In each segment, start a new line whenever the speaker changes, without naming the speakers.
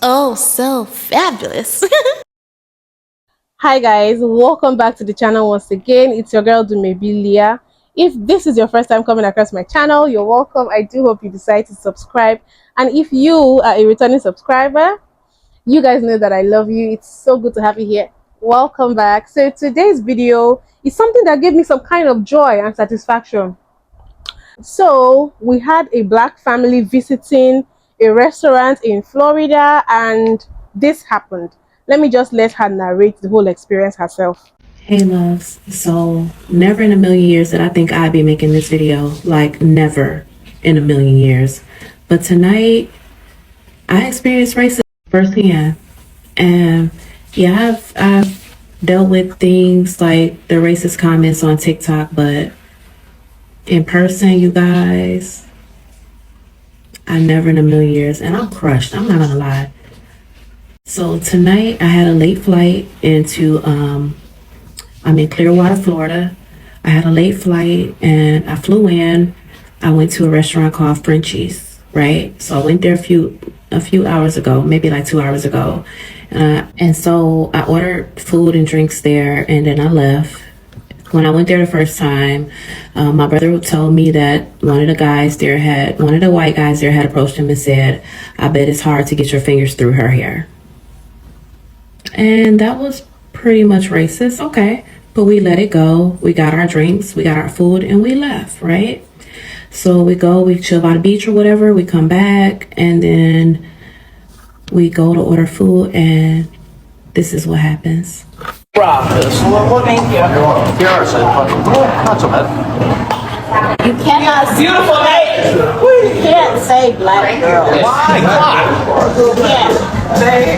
Oh, so fabulous.
Hi guys, welcome back to the channel once again. It's your girl Dumebi Leah. If this is your first time coming across my channel, you're welcome. I do hope you decide to subscribe. And if you are a returning subscriber, you guys know that I love you. It's so good to have you here. Welcome back. So today's video is something that gave me some kind of joy and satisfaction. So we had a black family visiting a restaurant in Florida, and this happened. Let me just let her narrate the whole experience herself.
Hey loves, so never in a million years did I think I'd be making this video, like never in a million years. But tonight, I experienced racism firsthand. And yeah, I've dealt with things like the racist comments on TikTok, but in person, you guys, I never in a million years, and I'm crushed, I'm not gonna lie. So tonight I had a late flight into, I'm in Clearwater, Florida. I had a late flight and I flew in. I went to a restaurant called Frenchie's, right? So I went there a few hours ago, maybe like 2 hours ago. And so I ordered food and drinks there, and then I left. When I went there the first time, my brother told me that one of the white guys there had approached him and said, "I bet it's hard to get your fingers through her hair." And that was pretty much racist. Okay, but we let it go. We got our drinks, we got our food, and we left, right? So we chill by the beach or whatever. We come back, and then we go to order food, and this is what happens.
Thank you.
You cannot
Beautiful lady.
You can't say black girl.
Why?
Yeah,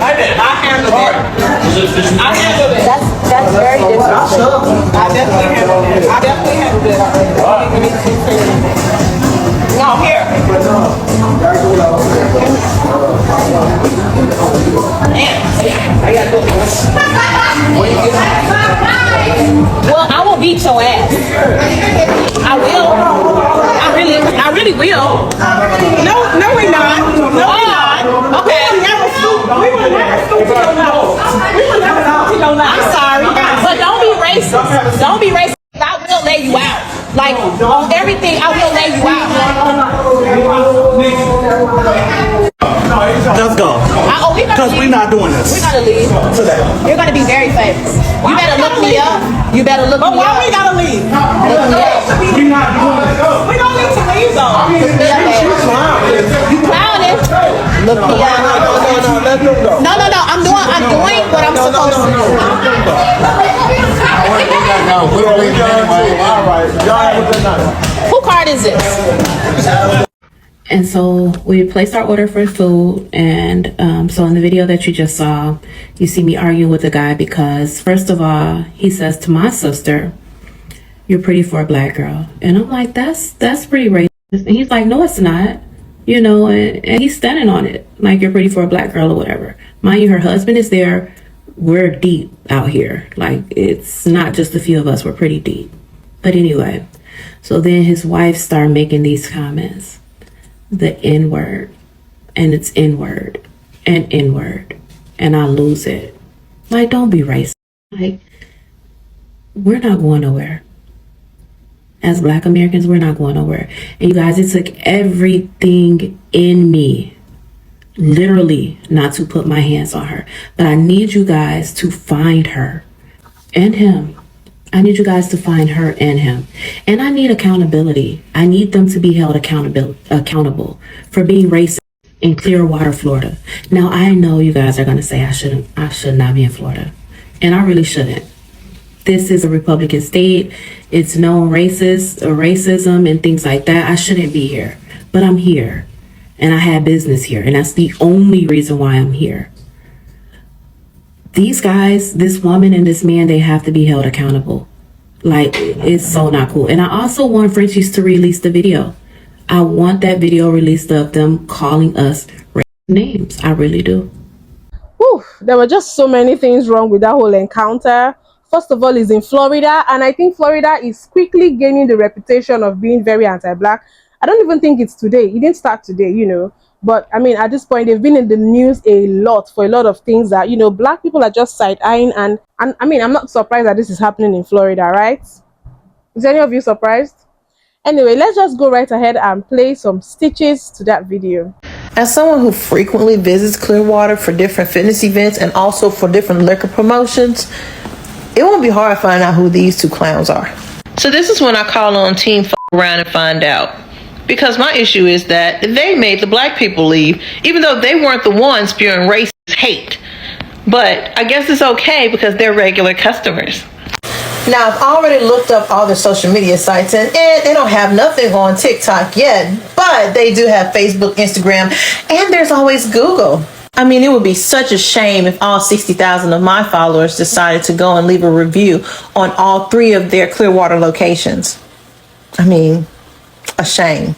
I handled it.
that's very different.
I definitely handled it. No, here. I gotta go.
Well, I will beat your ass. I will. I really will.
No, we're not. No, we're not.
Okay.
We were never stupid. No.
I'm sorry, but don't be racist. Don't be racist. I will lay you out. Like on everything, I will lay you out.
Let's go. Because we're not doing this.
We're gonna leave.
Today.
You're gonna be very famous. You better look me up. You better look
But
me
why
up.
we gotta leave?
Look me up.
We're not doing this.
We don't need to leave though.
Look me up, baby. You clowning? Look me up.
Let them go.
No. I'm doing what I'm supposed to do.
We don't leave anyway. All right. Y'all have a good night.
Who card is this?
And so we placed our order for food, and so in the video that you just saw, you see me arguing with the guy because, first of all, he says to my sister, "You're pretty for a black girl," and I'm like, "That's pretty racist." And he's like, "No, it's not," you know, and he's standing on it, like, "You're pretty for a black girl," or whatever. Mind you, her husband is there. We're deep out here, like it's not just a few of us. We're pretty deep. But anyway, so then his wife started making these comments. The N-word, and it's N-word and N-word, and I lose it. Like, don't be racist. Like, we're not going nowhere. As Black Americans, we're not going nowhere. And you guys, it took everything in me, literally, not to put my hands on her. But I need you guys to find her and him. I need you guys to find her and him. And I need accountability. I need them to be held accountable for being racist in Clearwater, Florida. Now, I know you guys are going to say I should not be in Florida. And I really shouldn't. This is a Republican state. It's known racism and things like that. I shouldn't be here. But I'm here. And I have business here. And that's the only reason why I'm here. These guys, this woman and this man, they have to be held accountable. Like, it's so not cool. And I also want Frenchies to release the video. I want that video released of them calling us racist names. I really do.
Whew, there were just so many things wrong with that whole encounter. first of all, is in Florida, and I think Florida is quickly gaining the reputation of being very anti-black. I don't even think it's today. It didn't start today, you know. But I mean, at this point, they've been in the news a lot for a lot of things that, you know, black people are just side-eyeing. And I mean, I'm not surprised that this is happening in Florida, right? Is any of you surprised? Anyway, let's just go right ahead and play some stitches to that video.
As someone who frequently visits Clearwater for different fitness events and also for different liquor promotions, it won't be hard to find out who these two clowns are. So this is when I call on Team F around and find out. Because my issue is that they made the black people leave, even though they weren't the ones spewing racist hate. But I guess it's okay because they're regular customers. Now, I've already looked up all their social media sites, and they don't have nothing on TikTok yet, but they do have Facebook, Instagram, and there's always Google. I mean, it would be such a shame if all 60,000 of my followers decided to go and leave a review on all 3 of their Clearwater locations. I mean, a shame.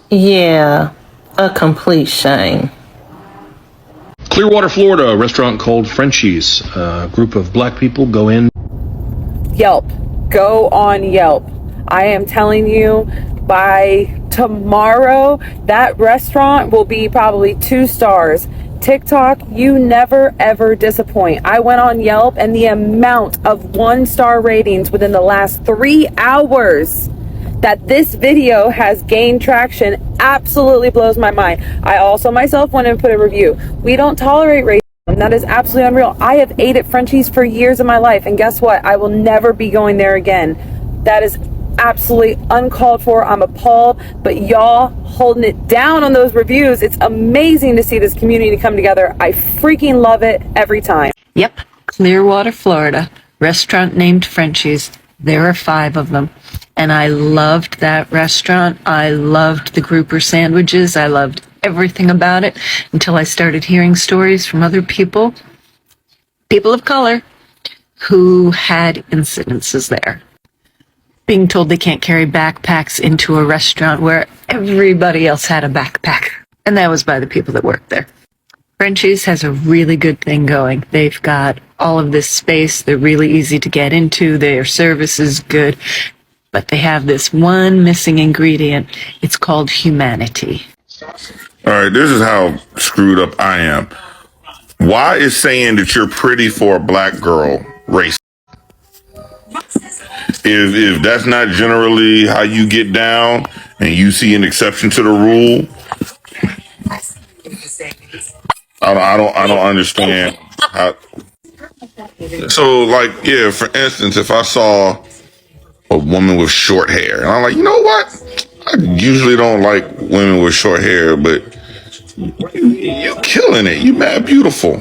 Yeah, a complete shame.
Clearwater, Florida, a restaurant called Frenchie's. A group of black people go in.
Yelp. Go on Yelp. I am telling you, by tomorrow, that restaurant will be probably 2 stars. TikTok, you never ever disappoint. I went on Yelp, and the amount of 1-star ratings within the last 3 hours that this video has gained traction absolutely blows my mind. I also myself went and put a review. We don't tolerate racism. That is absolutely unreal. I have ate at Frenchie's for years of my life, and guess what? I will never be going there again. That is absolutely uncalled for. I'm appalled, but y'all holding it down on those reviews. It's amazing to see this community come together. I freaking love it every time.
Yep, Clearwater, Florida, restaurant named Frenchie's. There are 5 of them. And I loved that restaurant. I loved the grouper sandwiches. I loved everything about it until I started hearing stories from other people of color, who had incidences there. Being told they can't carry backpacks into a restaurant where everybody else had a backpack. And that was by the people that worked there. Frenchie's has a really good thing going. They've got all of this space. They're really easy to get into. Their service is good. But they have this one missing ingredient. It's called humanity.
All right, this is how screwed up I am. Why is saying that you're pretty for a black girl racist? If that's not generally how you get down and you see an exception to the rule, I don't understand how. So, like, yeah, for instance, if I saw a woman with short hair, and I'm like, you know what? I usually don't like women with short hair, but you killing it. You mad beautiful.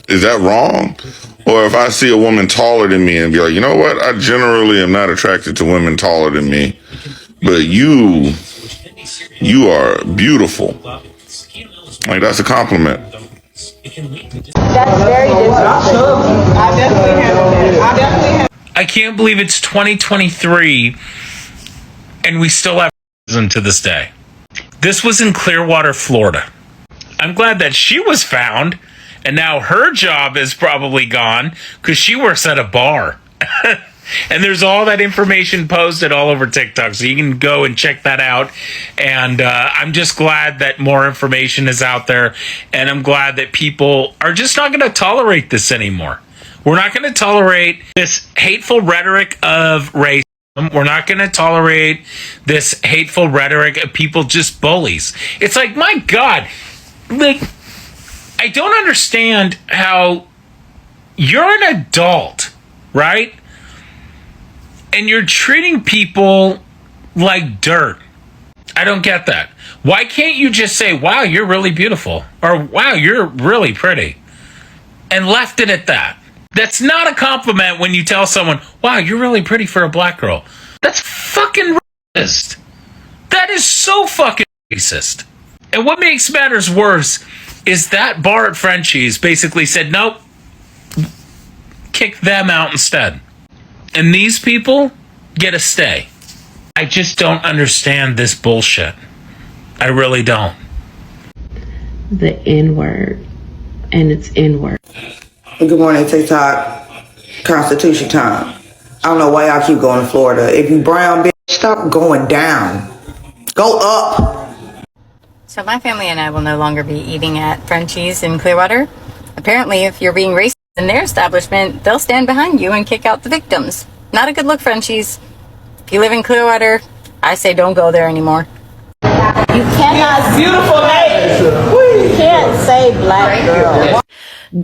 Is that wrong? Or if I see a woman taller than me and be like, you know what? I generally am not attracted to women taller than me, but you are beautiful. Like, that's a compliment.
That's very disrespectful.
I definitely have.
I can't believe it's 2023 and we still have racism to this day. This was in Clearwater, Florida. I'm glad that she was found, and now her job is probably gone because she works at a bar. And there's all that information posted all over TikTok, so you can go and check that out. And I'm just glad that more information is out there, and I'm glad that people are just not going to tolerate this anymore. We're not going to tolerate this hateful rhetoric of racism. We're not going to tolerate this hateful rhetoric of people just bullies. It's like, my God, like, I don't understand how you're an adult, right? And you're treating people like dirt. I don't get that. Why can't you just say, wow, you're really beautiful, or wow, you're really pretty, and left it at that? That's not a compliment when you tell someone, wow, you're really pretty for a black girl. That's fucking racist. That is so fucking racist. And what makes matters worse is that bar at Frenchie's basically said, nope, kick them out instead. And these people get a stay. I just don't understand this bullshit. I really don't.
The N-word, and it's N-word.
Good morning, TikTok. Constitution time. I don't know why y'all keep going to Florida. If you brown, bitch, stop going down. Go up.
So my family and I will no longer be eating at Frenchie's in Clearwater. Apparently, if you're being racist in their establishment, they'll stand behind you and kick out the victims. Not a good look, Frenchie's. If you live in Clearwater, I say don't go there anymore.
You cannot. Beautiful lady. You can't say black girl.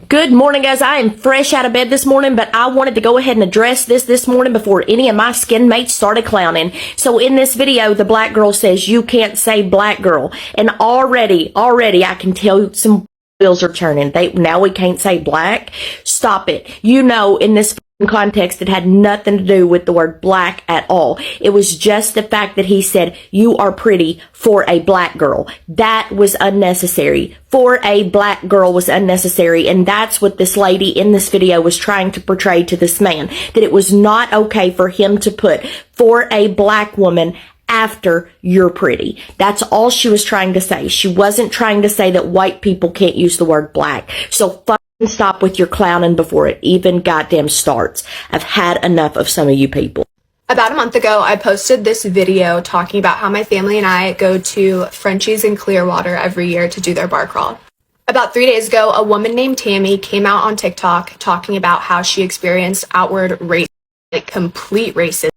Good morning, guys. I am fresh out of bed this morning, but I wanted to go ahead and address this morning before any of my skin mates started clowning. So in this video, the black girl says you can't say black girl, and already I can tell some wheels are turning. Now we can't say black. Stop it. You know, in this context, it had nothing to do with the word black at all. It was just the fact that he said you are pretty for a black girl. That was unnecessary. For a black girl was unnecessary, and that's what this lady in this video was trying to portray to this man, that it was not okay for him to put for a black woman after you're pretty. That's all she was trying to say. She wasn't trying to say that white people can't use the word black. So stop with your clowning before it even goddamn starts. I've had enough of some of you people.
About a month ago, I posted this video talking about how my family and I go to Frenchie's in Clearwater every year to do their bar crawl. About 3 days ago, a woman named Tammy came out on TikTok talking about how she experienced outward racism, like complete racism.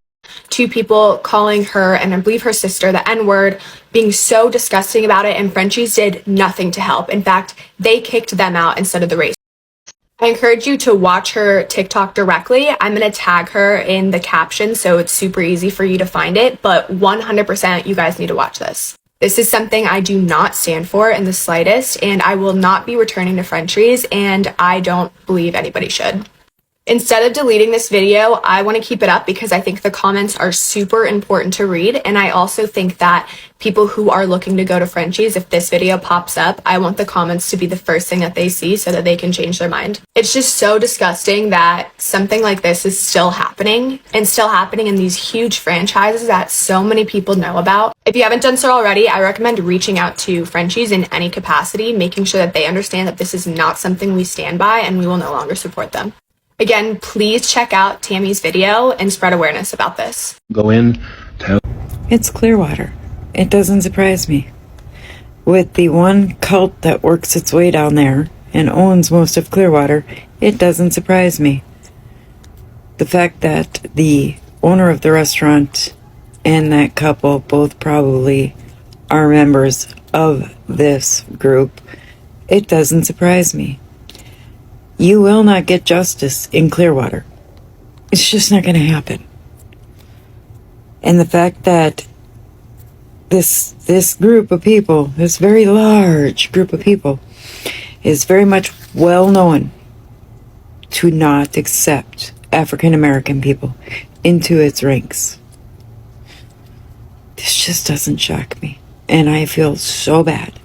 Two people calling her and I believe her sister the N-word, being so disgusting about it, and Frenchie's did nothing to help. In fact, they kicked them out instead of the race. I encourage you to watch her TikTok directly. I'm going to tag her in the caption so it's super easy for you to find it, but 100% you guys need to watch this. This is something I do not stand for in the slightest, and I will not be returning to Frenchie's, and I don't believe anybody should. Instead of deleting this video, I want to keep it up because I think the comments are super important to read, and I also think that people who are looking to go to Frenchie's, if this video pops up, I want the comments to be the first thing that they see so that they can change their mind. It's just so disgusting that something like this is still happening, and still happening in these huge franchises that so many people know about. If you haven't done so already, I recommend reaching out to Frenchie's in any capacity, making sure that they understand that this is not something we stand by and we will no longer support them. Again, please check out Tammy's video and spread awareness about this.
Go in.
It's Clearwater. It doesn't surprise me. With the one cult that works its way down there and owns most of Clearwater, it doesn't surprise me. The fact that the owner of the restaurant and that couple both probably are members of this group, it doesn't surprise me. You will not get justice in Clearwater. It's just not going to happen. And the fact that this group of people, this very large group of people, is very much well known to not accept African American people into its ranks. This just doesn't shock me. And I feel so bad.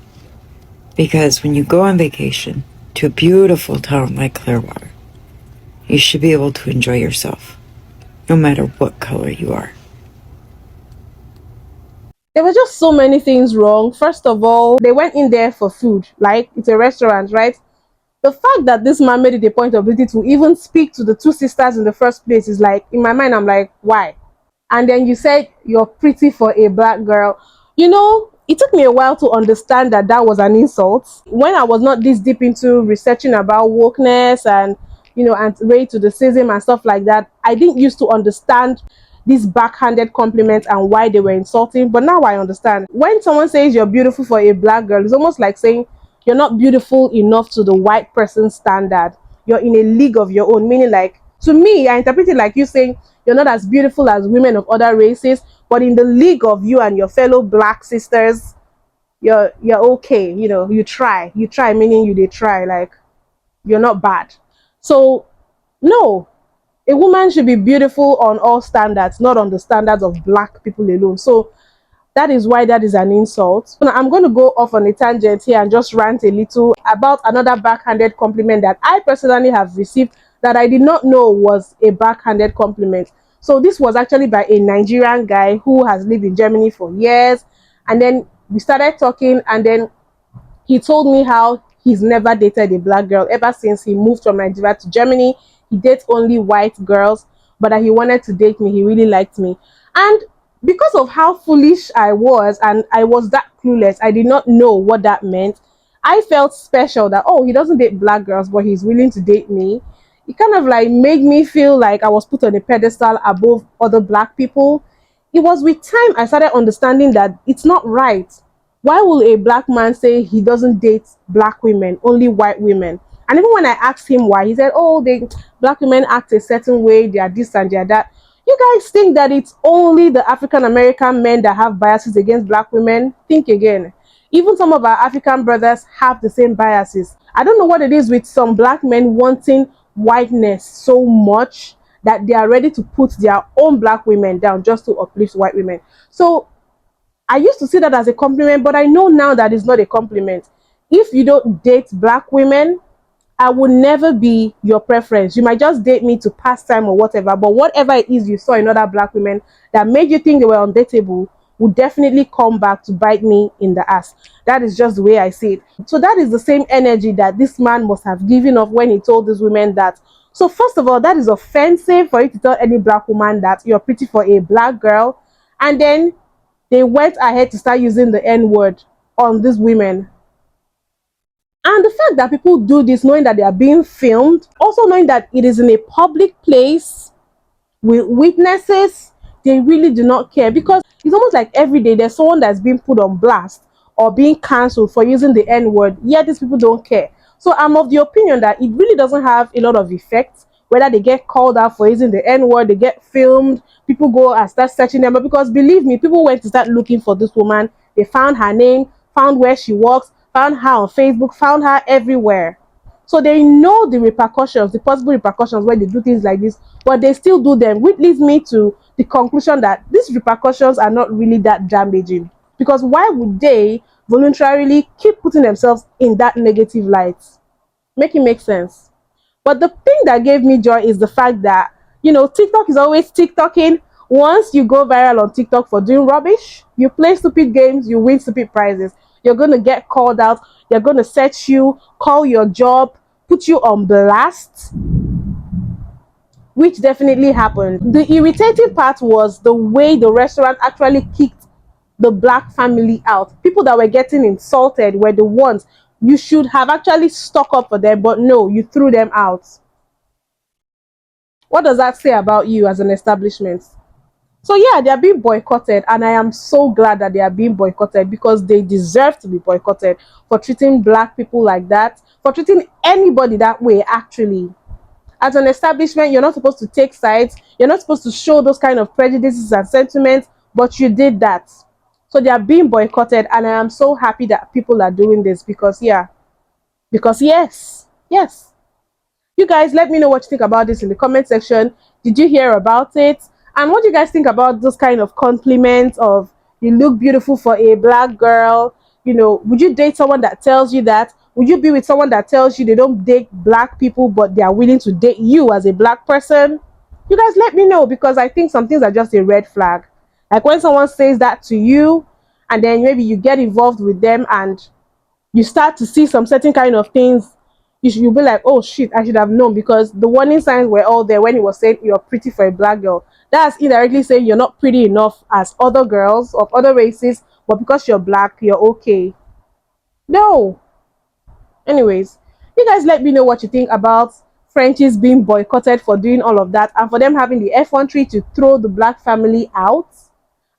Because when you go on vacation to a beautiful town like Clearwater, you should be able to enjoy yourself, no matter what color you are.
There were just so many things wrong. First of all, they went in there for food. Like, it's a restaurant, right? The fact that this man made it a point of duty to even speak to the two sisters in the first place is like, in my mind, I'm like, why? And then you said you're pretty for a black girl. You know, it took me a while to understand that that was an insult. When I was not this deep into researching about wokeness and, you know, and race to the racism and stuff like that, I didn't used to understand these backhanded compliments and why they were insulting. But now I understand. When someone says you're beautiful for a black girl, it's almost like saying you're not beautiful enough to the white person's standard. You're in a league of your own, meaning like, to me, I interpret it like you saying you're not as beautiful as women of other races, but in the league of you and your fellow black sisters, you're okay. You know, you try, meaning you did try, like you're not bad. So no, a woman should be beautiful on all standards, not on the standards of black people alone. So that is why that is an insult. I'm going to go off on a tangent here and just rant a little about another backhanded compliment that I personally have received that I did not know was a backhanded compliment. So this was actually by a Nigerian guy who has lived in Germany for years. And then we started talking, and then he told me how he's never dated a black girl ever since he moved from Nigeria to Germany. He dates only white girls, but that he wanted to date me. He really liked me. And because of how foolish I was, and I was that clueless, I did not know what that meant. I felt special that, oh, he doesn't date black girls, but he's willing to date me. It kind of like made me feel like I was put on a pedestal above other black people. It was with time I started understanding that it's not right. Why will a black man say he doesn't date black women, only white women? And even when I asked him why, he said, oh, black women act a certain way, they are this and they are that. You guys think that it's only the African American men that have biases against black women? Think again. Even some of our African brothers have the same biases. I don't know what it is with some black men wanting whiteness so much that they are ready to put their own black women down just to uplift white women. So I used to see that as a compliment, but I know now that it's not a compliment. If you don't date black women, I would never be your preference. You might just date me to pass time or whatever, but whatever it is you saw in other black women that made you think they were undateable would definitely come back to bite me in the ass. That is just the way I see it. So that is the same energy that this man must have given off when he told these women that. So first of all, that is offensive for you to tell any black woman that you're pretty for a black girl. And then they went ahead to start using the N-word on these women. And the fact that people do this knowing that they are being filmed, also knowing that it is in a public place with witnesses, they really do not care, because it's almost like every day there's someone that's being put on blast or being cancelled for using the N-word, yet these people don't care. So I'm of the opinion that it really doesn't have a lot of effect whether they get called out for using the N-word, they get filmed, people go and start searching them. But because believe me, people went to start looking for this woman, they found her name, found where she works, found her on Facebook, found her everywhere. So they know the repercussions, the possible repercussions when they do things like this, but they still do them, which leads me to the conclusion that these repercussions are not really that damaging. Because why would they voluntarily keep putting themselves in that negative light? Make it make sense. But the thing that gave me joy is the fact that, you know, TikTok is always TikToking. Once you go viral on TikTok for doing rubbish, you play stupid games, you win stupid prizes. You're going to get called out. They're going to search you, call your job, put you on blast, which definitely happened. The irritating part was the way the restaurant actually kicked the black family out. People that were getting insulted were the ones you should have actually stuck up for them, but no, you threw them out. What does that say about you as an establishment? So yeah, they are being boycotted, and I am so glad that they are being boycotted, because they deserve to be boycotted for treating black people like that, for treating anybody that way. Actually, as an establishment, you're not supposed to take sides, you're not supposed to show those kind of prejudices and sentiments, but you did that. So they are being boycotted, and I am so happy that people are doing this, because yes, you guys, let me know what you think about this in the comment section. Did you hear about it? And what do you guys think about those kind of compliments of you look beautiful for a black girl? You know, would you date someone that tells you that? Would you be with someone that tells you they don't date black people, but they are willing to date you as a black person? You guys let me know, because I think some things are just a red flag. Like when someone says that to you, and then maybe you get involved with them and you start to see some certain kind of things, you'll be like, oh shit, I should have known, because the warning signs were all there when he was saying you're pretty for a black girl. That's indirectly saying you're not pretty enough as other girls of other races, but because you're black, you're okay. No. Anyways, you guys let me know what you think about Frenchies being boycotted for doing all of that, and for them having the effrontery to throw the black family out,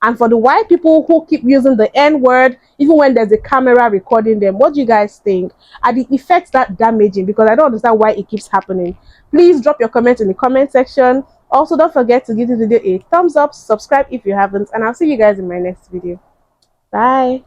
and for the white people who keep using the N-word even when there's a camera recording them. What do you guys think? Are the effects that damaging? Because I don't understand why it keeps happening. Please drop your comment in the comment section. Also, don't forget to give this video a thumbs up, subscribe if you haven't, and I'll see you guys in my next video. Bye.